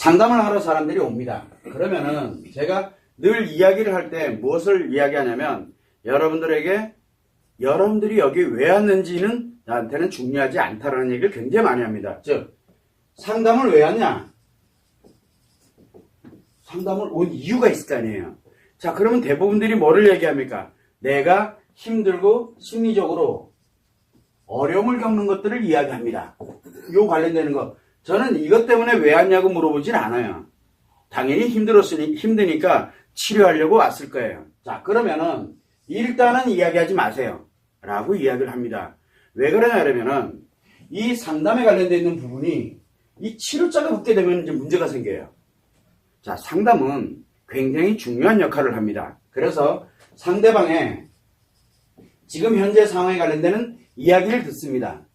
상담을 하러 사람들이 옵니다. 그러면은 제가 늘 이야기를 할 때 무엇을 이야기하냐면 여러분들에게 여러분들이 여기 왜 왔는지는 나한테는 중요하지 않다라는 얘기를 굉장히 많이 합니다. 즉 상담을 왜 왔냐? 상담을 온 이유가 있을 거 아니에요. 자, 그러면 대부분들이 뭐를 얘기합니까? 내가 힘들고 심리적으로 어려움을 겪는 것들을 이야기합니다. 요 관련되는 거. 저는 이것 때문에 왜 왔냐고 물어보진 않아요. 당연히 힘드니까 치료하려고 왔을 거예요. 자, 그러면은 일단은 이야기하지 마세요. 라고 이야기를 합니다. 왜 그러냐 그러면은 이 상담에 관련되어 있는 부분이 이 치료자가 붙게 되면 이제 문제가 생겨요. 자, 상담은 굉장히 중요한 역할을 합니다. 그래서 상대방의 지금 현재 상황에 관련되는 이야기를 듣습니다.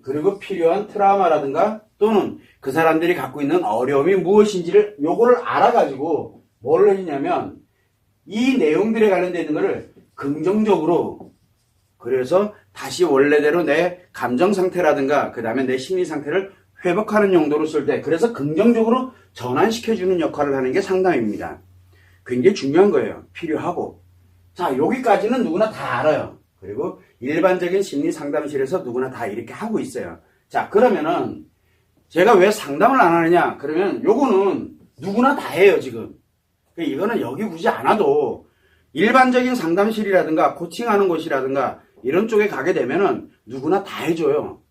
그리고 필요한 트라우마라든가 또는 그 사람들이 갖고 있는 어려움이 무엇인지를 요거를 알아가지고 뭘 해주냐면 이 내용들에 관련되어 있는 거를 긍정적으로 그래서 다시 원래대로 내 감정 상태라든가 그 다음에 내 심리 상태를 회복하는 용도로 쓸 때 그래서 긍정적으로 전환시켜주는 역할을 하는 게 상담입니다. 굉장히 중요한 거예요. 필요하고. 자, 여기까지는 누구나 다 알아요. 그리고 일반적인 심리 상담실에서 누구나 다 이렇게 하고 있어요. 자, 그러면은 제가 왜 상담을 안 하느냐? 그러면 요거는 누구나 다 해요, 지금. 이거는 여기 굳이 안 와도 일반적인 상담실이라든가 코칭하는 곳이라든가 이런 쪽에 가게 되면은 누구나 다 해줘요.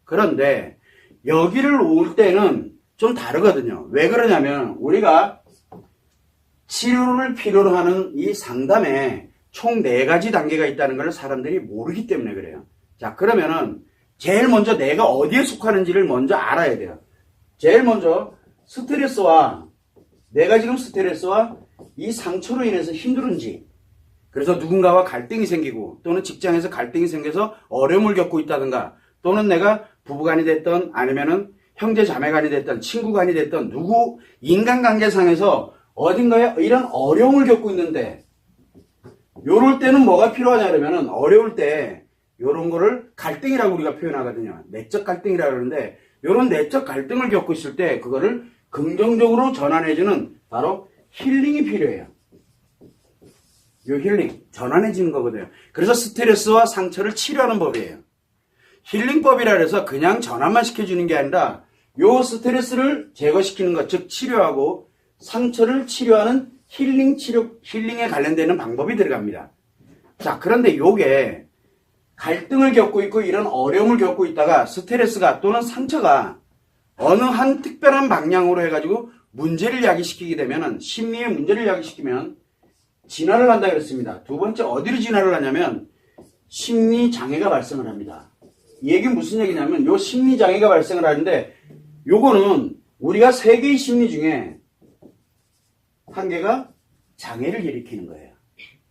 그런데 여기를 올 때는 좀 다르거든요. 왜 그러냐면 우리가 치료를 필요로 하는 이 상담에 총 4가지 단계가 있다는 걸 사람들이 모르기 때문에 그래요. 자, 그러면은 제일 먼저 내가 어디에 속하는지를 먼저 알아야 돼요. 제일 먼저 스트레스와 내가 지금 스트레스와 이 상처로 인해서 힘들은지 그래서 누군가와 갈등이 생기고 또는 직장에서 갈등이 생겨서 어려움을 겪고 있다든가 또는 내가 부부간이 됐던 아니면은 형제 자매간이 됐던 친구간이 됐던 누구 인간관계상에서 어딘가에 이런 어려움을 겪고 있는데 요럴 때는 뭐가 필요하냐면은 어려울 때 요런 거를 갈등이라고 우리가 표현하거든요. 내적 갈등이라고 그러는데 요런 내적 갈등을 겪고 있을 때 그거를 긍정적으로 전환해주는 바로 힐링이 필요해요. 요 힐링, 전환해지는 거거든요. 그래서 스트레스와 상처를 치료하는 법이에요. 힐링법이라 해서 그냥 전환만 시켜주는 게 아니라 요 스트레스를 제거시키는 것, 즉 치료하고 상처를 치료하는 힐링에 관련되는 방법이 들어갑니다. 자, 그런데 요게 갈등을 겪고 있고 이런 어려움을 겪고 있다가 스트레스가 또는 상처가 어느 한 특별한 방향으로 해가지고 문제를 야기시키게 되면은 심리의 문제를 야기시키면 진화를 한다 그랬습니다. 두 번째 어디로 진화를 하냐면 심리 장애가 발생을 합니다. 이 얘기는 무슨 얘기냐면 요 심리 장애가 발생을 하는데 요거는 우리가 3개의 심리 중에 한 개가 장애를 일으키는 거예요.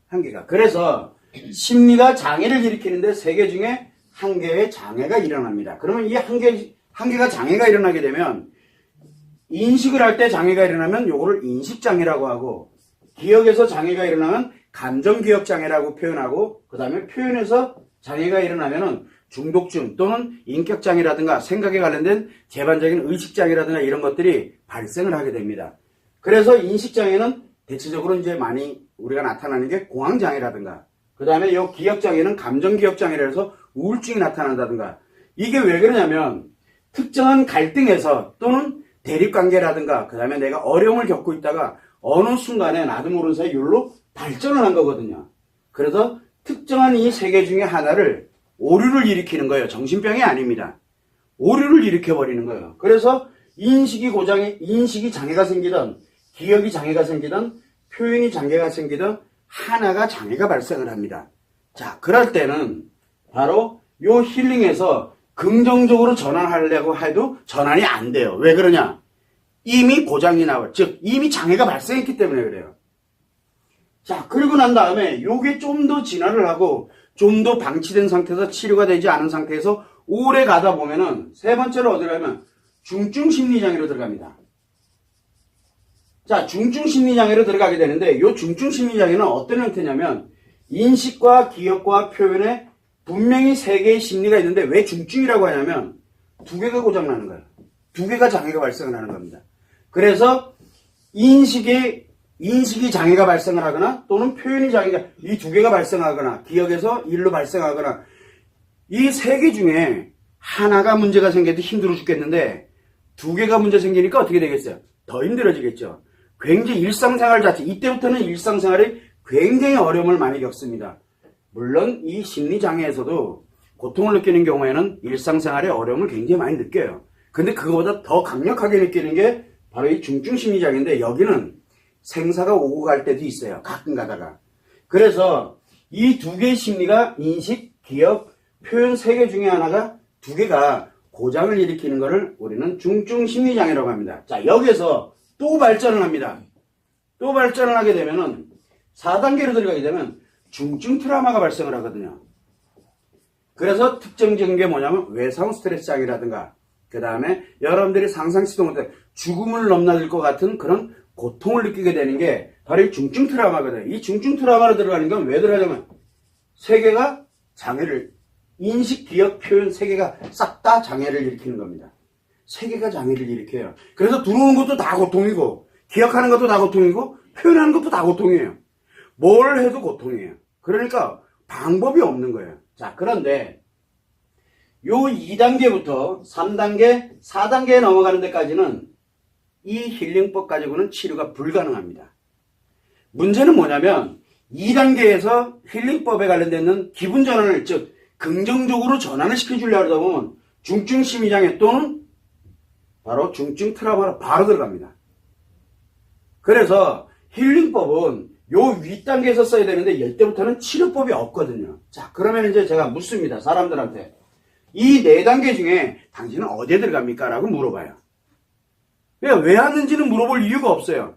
한 개가. 그래서 심리가 장애를 일으키는데 3개 중에 한 개의 장애가 일어납니다. 그러면 이 한 개가 장애가 일어나게 되면 인식을 할 때 장애가 일어나면 요거를 인식장애라고 하고 기억에서 장애가 일어나면 감정기억장애라고 표현하고 그 다음에 표현에서 장애가 일어나면은 중독증 또는 인격장애라든가 생각에 관련된 제반적인 의식장애라든가 이런 것들이 발생을 하게 됩니다. 그래서 인식장애는 대체적으로 이제 많이 우리가 나타나는 게 공황장애라든가 그 다음에 이 기억장애는 감정기억장애라 해서 우울증이 나타난다든가 이게 왜 그러냐면 특정한 갈등에서 또는 대립관계라든가 그 다음에 내가 어려움을 겪고 있다가 어느 순간에 나도 모르는 사이에 율로 발전을 한 거거든요. 그래서 특정한 이 3개 중에 하나를 오류를 일으키는 거예요. 정신병이 아닙니다. 오류를 일으켜버리는 거예요. 그래서 인식이 장애가 생기든 기억이 장애가 생기든 표현이 장애가 생기든 하나가 장애가 발생을 합니다. 자, 그럴 때는 바로 요 힐링에서 긍정적으로 전환하려고 해도 전환이 안 돼요. 왜 그러냐? 이미 고장이 나와. 즉 이미 장애가 발생했기 때문에 그래요. 자, 그리고 난 다음에 요게 좀 더 진화를 하고 좀 더 방치된 상태에서 치료가 되지 않은 상태에서 오래 가다 보면은 세 번째로 어디로 가면 중증 심리장애로 들어갑니다. 자, 중증 심리장애로 들어가게 되는데 요 중증 심리장애는 어떤 형태냐면 인식과 기억과 표현에 분명히 3개의 심리가 있는데 왜 중증이라고 하냐면 2개가 고장나는 거예요. 2개가 장애가 발생을 하는 겁니다. 그래서 인식이 장애가 발생을 하거나 또는 표현이 장애가 이 두 개가 발생하거나 기억에서 일로 발생하거나 이 세 개 중에 하나가 문제가 생겨도 힘들어 죽겠는데 두 개가 문제 생기니까 어떻게 되겠어요? 더 힘들어지겠죠. 굉장히 일상생활 자체 이때부터는 일상생활에 굉장히 어려움을 많이 겪습니다. 물론 이 심리장애에서도 고통을 느끼는 경우에는 일상생활에 어려움을 굉장히 많이 느껴요. 근데 그거보다 더 강력하게 느끼는 게 바로 이 중증심리장애인데 여기는 생사가 오고 갈 때도 있어요. 가끔 가다가. 그래서 이 두 개의 심리가 인식, 기억, 표현 세 개 중에 하나가 두 개가 고장을 일으키는 것을 우리는 중증심리장애라고 합니다. 자, 여기에서 또 발전을 합니다. 또 발전을 하게 되면은 4단계로 들어가게 되면 중증 트라우마가 발생을 하거든요. 그래서 특징적인 게 뭐냐면 외상 스트레스 장애라든가 그 다음에 여러분들이 상상치도 못해 죽음을 넘나들 것 같은 그런 고통을 느끼게 되는 게 바로 이 중증 트라우마거든요. 이 중증 트라우마로 들어가는 건 왜 들어가냐면 세계가 장애를 인식, 기억, 표현 세계가 싹 다 장애를 일으키는 겁니다. 세계가 장애를 일으켜요. 그래서 들어오는 것도 다 고통이고 기억하는 것도 다 고통이고 표현하는 것도 다 고통이에요. 뭘 해도 고통이에요. 그러니까 방법이 없는 거예요. 자, 그런데 요 2단계부터 3단계, 4단계에 넘어가는 데까지는 이 힐링법 가지고는 치료가 불가능합니다. 문제는 뭐냐면 2단계에서 힐링법에 관련된 기분 전환을 즉 긍정적으로 전환을 시켜주려고 하다 보면 중증 심리장애 또는 바로 중증 트라우마로 바로 들어갑니다. 그래서 힐링법은 요 윗단계에서 써야 되는데 이때부터는 치료법이 없거든요. 자, 그러면 이제 제가 묻습니다. 사람들한테. 이 4단계 중에 당신은 어디에 들어갑니까? 라고 물어봐요. 그러니까 왜 하는지는 물어볼 이유가 없어요.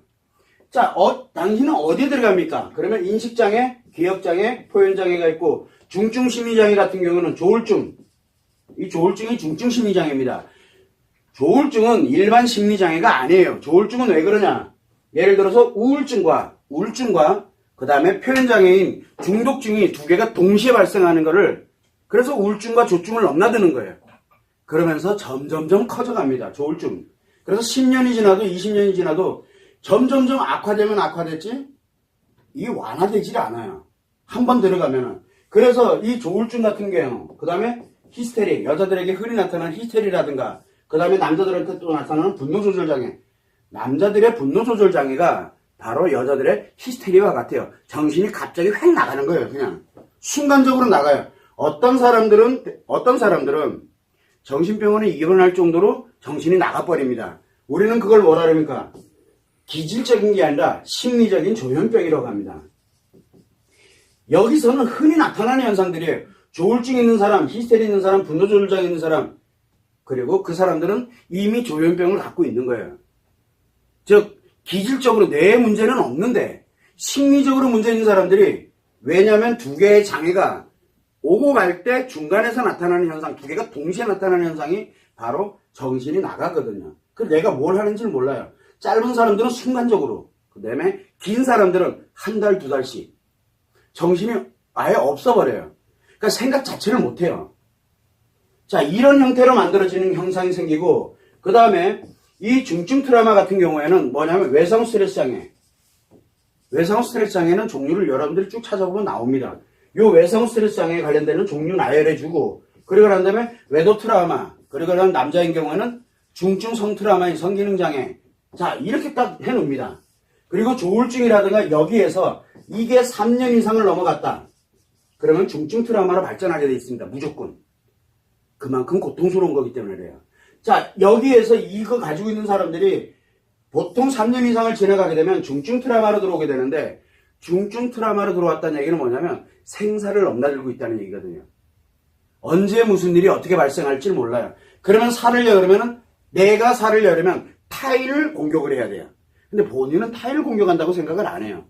자, 당신은 어디에 들어갑니까? 그러면 인식장애, 기억장애, 표현장애가 있고 중증심리장애 같은 경우는 조울증. 이 조울증이 중증심리장애입니다. 조울증은 일반 심리장애가 아니에요. 조울증은 왜 그러냐? 예를 들어서 우울증과 그 다음에 표현장애인 중독증이 두 개가 동시에 발생하는 거를 그래서 우울증과 조증을 넘나드는 거예요. 그러면서 점점점 커져갑니다. 조울증. 그래서 10년이 지나도 20년이 지나도 점점점 악화되면 악화됐지 이게 완화되질 않아요. 한번 들어가면은. 그래서 이 조울증 같은 경우 그 다음에 히스테리 여자들에게 흔히 나타나는 히스테리라든가 그 다음에 남자들한테 또 나타나는 분노조절장애 남자들의 분노조절장애가 바로 여자들의 히스테리와 같아요. 정신이 갑자기 획 나가는 거예요. 그냥 순간적으로 나가요. 어떤 사람들은 정신병원에 입원할 정도로 정신이 나가버립니다. 우리는 그걸 뭐라 그럽니까? 기질적인 게 아니라 심리적인 조현병이라고 합니다. 여기서는 흔히 나타나는 현상들이에요. 조울증 있는 사람, 히스테리 있는 사람, 분노조절장애 있는 사람 그리고 그 사람들은 이미 조현병을 갖고 있는 거예요. 즉 기질적으로 뇌에 문제는 없는데 심리적으로 문제 있는 사람들이 왜냐하면 두 개의 장애가 오고 갈 때 중간에서 나타나는 현상 두 개가 동시에 나타나는 현상이 바로 정신이 나가거든요. 그래서 내가 뭘 하는지를 몰라요. 짧은 사람들은 순간적으로 그 다음에 긴 사람들은 한 달, 두 달씩 정신이 아예 없어버려요. 그러니까 생각 자체를 못해요. 자, 이런 형태로 만들어지는 현상이 생기고 그 다음에 이 중증 트라우마 같은 경우에는 뭐냐면 외상 스트레스 장애. 외상 스트레스 장애는 종류를 여러분들이 쭉 찾아보면 나옵니다. 요 외상 스트레스 장애에 관련되는 종류 나열해주고 그리고 난 다음에 외도 트라우마 그리고 난 남자인 경우에는 중증 성 트라우마인 성기능 장애. 자, 이렇게 딱 해놓습니다. 그리고 조울증이라든가 여기에서 이게 3년 이상을 넘어갔다. 그러면 중증 트라우마로 발전하게 되어 있습니다. 무조건. 그만큼 고통스러운 거기 때문에 그래요. 자, 여기에서 이거 가지고 있는 사람들이 보통 3년 이상을 지나가게 되면 중증 트라우마로 들어오게 되는데 중증 트라우마로 들어왔다는 얘기는 뭐냐면 생사를 넘나들고 있다는 얘기거든요. 언제 무슨 일이 어떻게 발생할지 몰라요. 그러면 살을 열으면 내가 살을 열으면 타인을 공격을 해야 돼요. 근데 본인은 타인을 공격한다고 생각을 안 해요.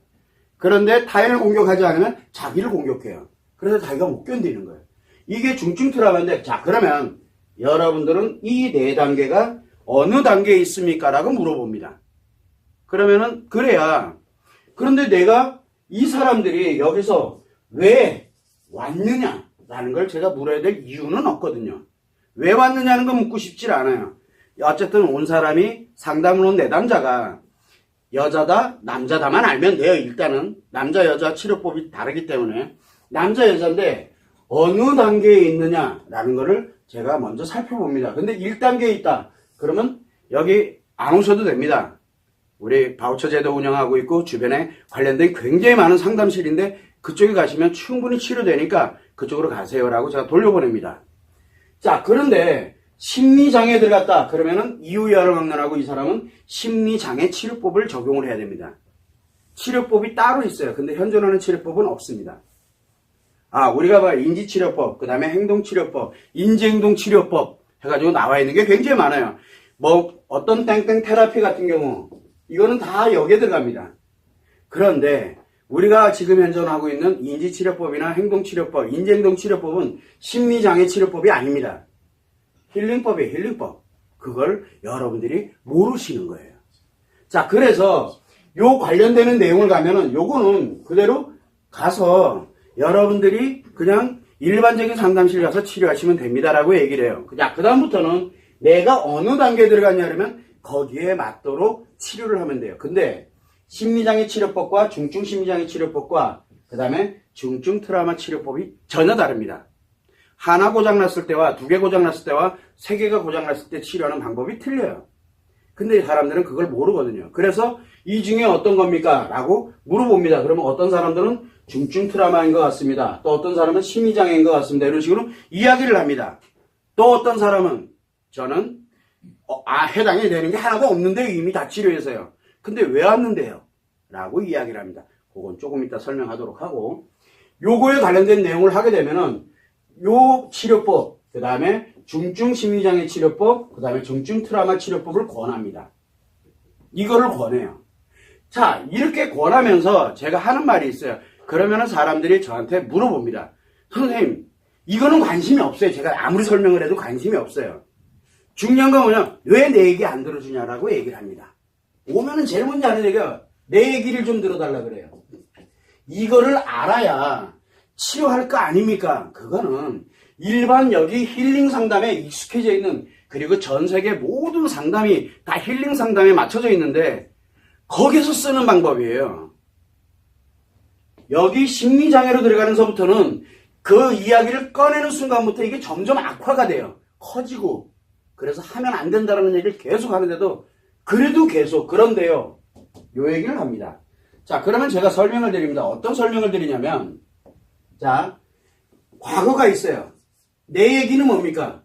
그런데 타인을 공격하지 않으면 자기를 공격해요. 그래서 자기가 못 견디는 거예요. 이게 중증 트라우마인데 자 그러면 여러분들은 이 4단계가 어느 단계에 있습니까? 라고 물어봅니다. 그러면은 그래야 그런데 내가 이 사람들이 여기서 왜 왔느냐 라는 걸 제가 물어야 될 이유는 없거든요. 왜 왔느냐는 거 묻고 싶질 않아요. 어쨌든 온 사람이 상담을 온 내담자가 여자다 남자다만 알면 돼요. 일단은 남자 여자 치료법이 다르기 때문에 남자 여자인데 어느 단계에 있느냐라는 거를 제가 먼저 살펴봅니다. 근데 1단계에 있다 그러면 여기 안 오셔도 됩니다. 우리 바우처 제도 운영하고 있고 주변에 관련된 굉장히 많은 상담실인데 그쪽에 가시면 충분히 치료되니까 그쪽으로 가세요라고 제가 돌려보냅니다. 자, 그런데 심리장애에 들어갔다 그러면은 이유야를 강론하고 이 사람은 심리장애 치료법을 적용을 해야 됩니다. 치료법이 따로 있어요. 근데 현존하는 치료법은 없습니다. 우리가 인지치료법, 그 다음에 행동치료법, 인지행동치료법 해가지고 나와 있는 게 굉장히 많아요. 어떤 땡땡 테라피 같은 경우 이거는 다 여기에 들어갑니다. 그런데 우리가 지금 현존하고 있는 인지치료법이나 행동치료법, 인지행동치료법은 심리장애 치료법이 아닙니다. 힐링법이에요. 힐링법. 그걸 여러분들이 모르시는 거예요. 자, 그래서 요 관련되는 내용을 가면은 요거는 그대로 가서 여러분들이 그냥 일반적인 상담실 가서 치료하시면 됩니다라고 얘기를 해요. 자, 그 다음부터는 내가 어느 단계에 들어갔냐 그러면 거기에 맞도록 치료를 하면 돼요. 근데 심리장애 치료법과 중증 심리장애 치료법과 그 다음에 중증 트라우마 치료법이 전혀 다릅니다. 하나 고장났을 때와 2개 고장났을 때와 3개가 고장났을 때 치료하는 방법이 틀려요. 근데 사람들은 그걸 모르거든요. 그래서 이 중에 어떤 겁니까? 라고 물어봅니다. 그러면 어떤 사람들은 중증 트라우마인 것 같습니다. 또 어떤 사람은 심리장애인 것 같습니다. 이런 식으로 이야기를 합니다. 또 어떤 사람은 저는 해당이 되는 게 하나도 없는데 이미 다 치료해서요. 근데 왜 왔는데요? 라고 이야기를 합니다. 그건 조금 이따 설명하도록 하고 요거에 관련된 내용을 하게 되면은 요 치료법, 그 다음에 중증 심리장애 치료법, 그 다음에 중증 트라우마 치료법을 권합니다. 이거를 권해요. 자, 이렇게 권하면서 제가 하는 말이 있어요. 그러면은 사람들이 저한테 물어봅니다. 선생님, 이거는 관심이 없어요. 제가 아무리 설명을 해도 관심이 없어요. 중요한 건 뭐냐? 왜 내 얘기 안 들어주냐라고 얘기를 합니다. 오면은 제일 먼저 하는 얘기가 내 얘기를 좀 들어달라 그래요. 이거를 알아야 치료할 거 아닙니까? 그거는 일반 여기 힐링 상담에 익숙해져 있는 그리고 전 세계 모든 상담이 다 힐링 상담에 맞춰져 있는데 거기서 쓰는 방법이에요. 여기 심리장애로 들어가는 서부터는 그 이야기를 꺼내는 순간부터 이게 점점 악화가 돼요. 커지고 그래서 하면 안 된다는 얘기를 계속 하는데도 그래도 계속 그런데요. 요 얘기를 합니다. 자, 그러면 제가 설명을 드립니다. 어떤 설명을 드리냐면 자, 과거가 있어요. 내 얘기는 뭡니까?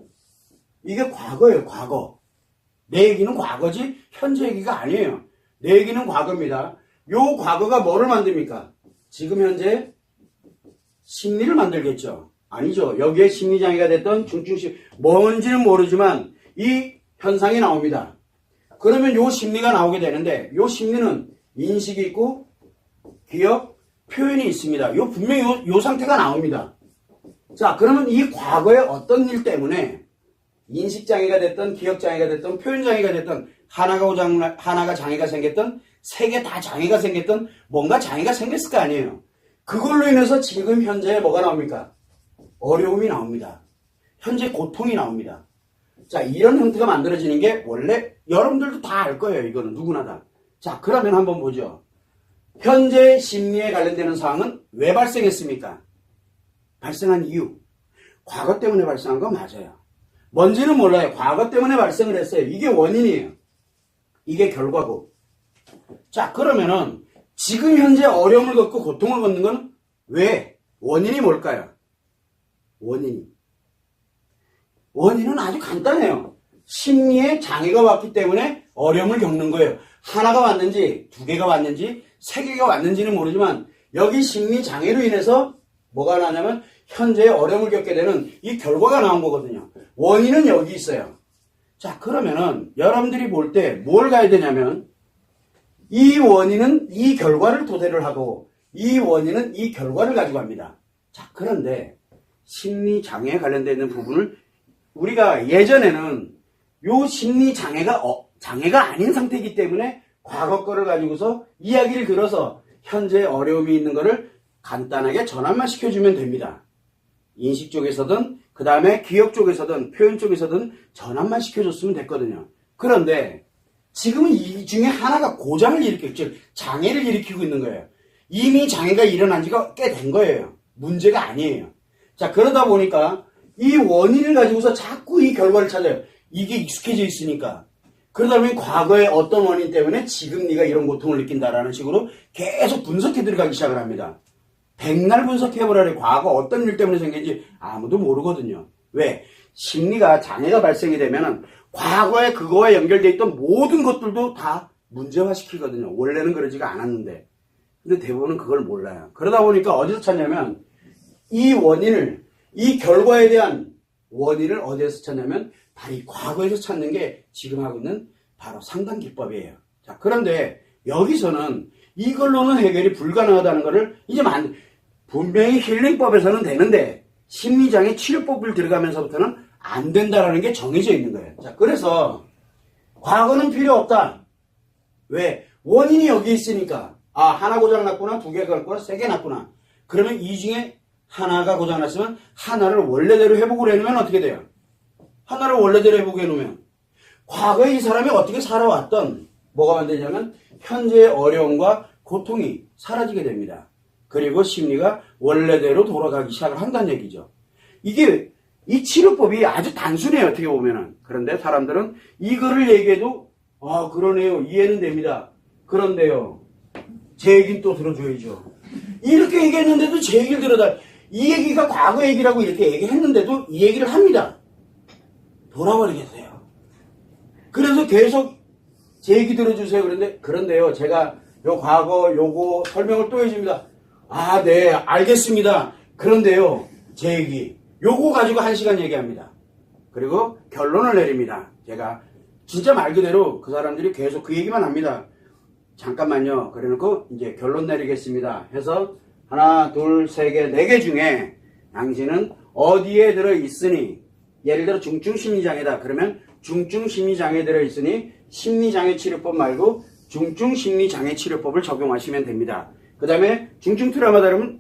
이게 과거예요. 과거. 내 얘기는 과거지 현재 얘기가 아니에요. 내 얘기는 과거입니다. 요 과거가 뭐를 만듭니까? 지금 현재 심리를 만들겠죠. 아니죠. 여기에 심리장애가 됐던 중증심 뭔지는 모르지만 이 현상이 나옵니다. 그러면 요 심리가 나오게 되는데 요 심리는 인식이 있고 기억, 표현이 있습니다. 요 분명히 요 상태가 나옵니다. 자, 그러면 이 과거의 어떤 일 때문에 인식장애가 됐던 기억장애가 됐던 표현장애가 됐던 하나가 장애가 생겼던 3개 다 장애가 생겼던 뭔가 장애가 생겼을 거 아니에요. 그걸로 인해서 지금 현재 뭐가 나옵니까? 어려움이 나옵니다. 현재 고통이 나옵니다. 자, 이런 형태가 만들어지는 게 원래 여러분들도 다 알 거예요. 이거는 누구나 다. 자, 그러면 한번 보죠. 현재 심리에 관련되는 사항은 왜 발생했습니까? 발생한 이유. 과거 때문에 발생한 건 맞아요. 뭔지는 몰라요. 과거 때문에 발생을 했어요. 이게 원인이에요. 이게 결과고. 자, 그러면은 지금 현재 어려움을 겪고 고통을 겪는 건 왜? 원인이 뭘까요? 원인은 아주 간단해요. 심리에 장애가 왔기 때문에 어려움을 겪는 거예요. 하나가 왔는지 2개가 왔는지 3개가 왔는지는 모르지만 여기 심리 장애로 인해서 뭐가 나냐면 현재 어려움을 겪게 되는 이 결과가 나온 거거든요. 원인은 여기 있어요. 자, 그러면은 여러분들이 볼 때 뭘 가야 되냐면 이 원인은 이 결과를 토대를 하고 이 원인은 이 결과를 가지고 갑니다. 자, 그런데 심리 장애에 관련되어 있는 부분을 우리가 예전에는 요 심리 장애가 아닌 상태이기 때문에 과거 거를 가지고서 이야기를 들어서 현재 어려움이 있는 거를 간단하게 전환만 시켜주면 됩니다. 인식 쪽에서든 그 다음에 기억 쪽에서든 표현 쪽에서든 전환만 시켜줬으면 됐거든요. 그런데 지금은 이 중에 하나가 고장을 일으키고, 즉 장애를 일으키고 있는 거예요. 이미 장애가 일어난 지가 꽤 된 거예요. 문제가 아니에요. 자, 그러다 보니까 이 원인을 가지고서 자꾸 이 결과를 찾아요. 이게 익숙해져 있으니까. 그러다 보니 과거의 어떤 원인 때문에 지금 네가 이런 고통을 느낀다라는 식으로 계속 분석해 들어가기 시작을 합니다. 백날 분석해보라래. 과거 어떤 일 때문에 생긴지 아무도 모르거든요. 왜? 심리가 장애가 발생이 되면은 과거에 그거와 연결되어 있던 모든 것들도 다 문제화시키거든요. 원래는 그러지가 않았는데. 근데 대부분은 그걸 몰라요. 그러다 보니까 어디서 찾냐면 이 원인을, 이 결과에 대한 원인을 어디에서 찾냐면 바로 이 과거에서 찾는 게 지금 하고 있는 바로 상담기법이에요. 자, 그런데 여기서는 이걸로는 해결이 불가능하다는 것을 이제 분명히 힐링법에서는 되는데 심리장애 치료법을 들어가면서부터는 안 된다라는 게 정해져 있는 거예요. 자, 그래서 과거는 필요 없다. 왜? 원인이 여기 있으니까. 아, 하나 고장났구나, 두 개가 났구나, 세 개 났구나. 그러면 이 중에 하나가 고장났으면 하나를 원래대로 회복을 해놓으면 어떻게 돼요? 하나를 원래대로 회복해 놓으면 과거에 이 사람이 어떻게 살아왔던 뭐가 만들냐면 현재의 어려움과 고통이 사라지게 됩니다. 그리고 심리가 원래대로 돌아가기 시작을 한다는 얘기죠. 이게 이 치료법이 아주 단순해요, 어떻게 보면은. 그런데 사람들은 이거를 얘기해도 아, 그러네요, 이해는 됩니다. 그런데요, 제 얘기는 또 들어줘야죠. 이렇게 얘기했는데도 제 얘기를 들어다. 이 얘기가 과거 얘기라고 이렇게 얘기했는데도 이 얘기를 합니다. 돌아버리겠어요. 그래서 계속 제 얘기 들어주세요. 그런데요, 제가 요 과거 요거 설명을 또 해줍니다. 아, 네, 알겠습니다. 그런데요, 제 얘기 요거 가지고 1시간 얘기합니다. 그리고 결론을 내립니다. 제가 진짜 말 그대로 그 사람들이 계속 그 얘기만 합니다. 잠깐만요. 그래놓고 이제 결론 내리겠습니다 해서 하나, 둘, 세 개, 네 개 중에 당신은 어디에 들어있으니, 예를 들어 중증심리장애다. 그러면 중증심리장애에 들어있으니 심리장애 치료법 말고 중증심리장애 치료법을 적용하시면 됩니다. 그 다음에 중증 트라우마다 그러면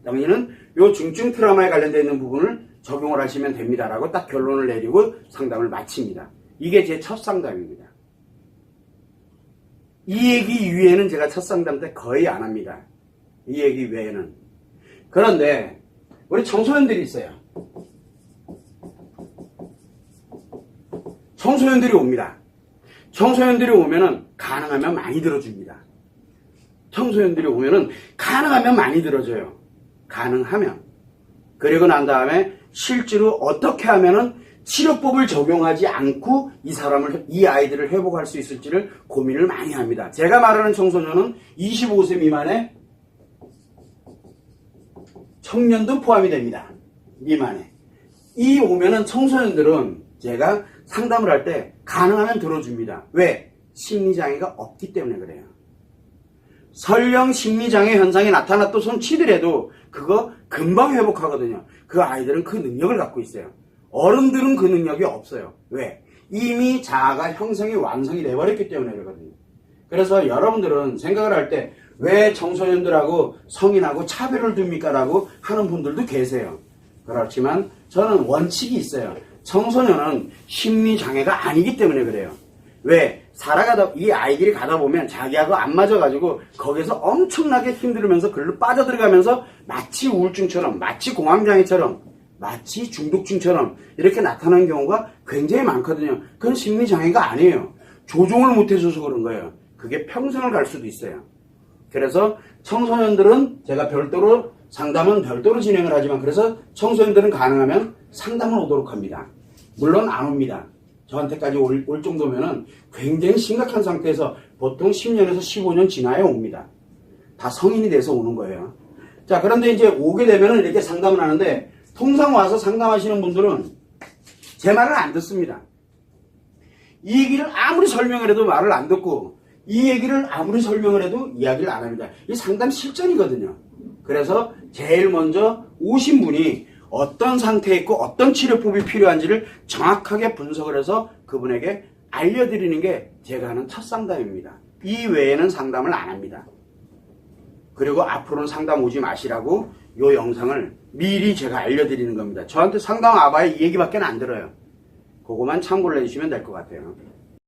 당신은 요 중증 트라우마에 관련되어 있는 부분을 적용을 하시면 됩니다. 라고 딱 결론을 내리고 상담을 마칩니다. 이게 제 첫 상담입니다. 이 얘기 이외에는 제가 첫 상담 때 거의 안 합니다. 이 얘기 외에는. 그런데 우리 청소년들이 있어요. 청소년들이 옵니다. 청소년들이 오면은 가능하면 많이 들어줍니다. 청소년들이 오면은 가능하면 많이 들어줘요. 가능하면. 그리고 난 다음에 실제로 어떻게 하면은 치료법을 적용하지 않고 이 아이들을 회복할 수 있을지를 고민을 많이 합니다. 제가 말하는 청소년은 25세 미만의 청년도 포함이 됩니다. 미만에. 이 오면은 청소년들은 제가 상담을 할 때 가능하면 들어줍니다. 왜? 심리장애가 없기 때문에 그래요. 설령 심리장애 현상이 나타났다 손 치더라도 그거 금방 회복하거든요. 그 아이들은 그 능력을 갖고 있어요. 어른들은 그 능력이 없어요. 왜? 이미 자아가 형성이 완성이 돼버렸기 때문에 그러거든요. 그래서 여러분들은 생각을 할 때 왜 청소년들하고 성인하고 차별을 둡니까? 라고 하는 분들도 계세요. 그렇지만 저는 원칙이 있어요. 청소년은 심리장애가 아니기 때문에 그래요. 왜? 살아가다 이 아이들이 가다 보면 자기하고 안 맞아가지고 거기서 엄청나게 힘들으면서 글로 빠져들어가면서 마치 우울증처럼, 마치 공황장애처럼, 마치 중독증처럼 이렇게 나타나는 경우가 굉장히 많거든요. 그건 심리장애가 아니에요. 조종을 못해줘서 그런 거예요. 그게 평생을 갈 수도 있어요. 그래서 청소년들은 제가 별도로 상담은 별도로 진행을 하지만 그래서 청소년들은 가능하면 상담을 오도록 합니다. 물론 안 옵니다. 저한테까지 올 정도면은 굉장히 심각한 상태에서 보통 10년에서 15년 지나야 옵니다. 다 성인이 돼서 오는 거예요. 자, 그런데 이제 오게 되면은 이렇게 상담을 하는데 통상 와서 상담하시는 분들은 제 말을 안 듣습니다. 이 얘기를 아무리 설명을 해도 말을 안 듣고 이 얘기를 아무리 설명을 해도 이야기를 안 합니다. 이 상담 실전이거든요. 그래서 제일 먼저 오신 분이 어떤 상태에 있고 어떤 치료법이 필요한지를 정확하게 분석을 해서 그분에게 알려드리는 게 제가 하는 첫 상담입니다. 이 외에는 상담을 안 합니다. 그리고 앞으로는 상담 오지 마시라고 이 영상을 미리 제가 알려드리는 겁니다. 저한테 상담 와봐야 이 얘기밖에 안 들어요. 그거만 참고를 해주시면 될 것 같아요.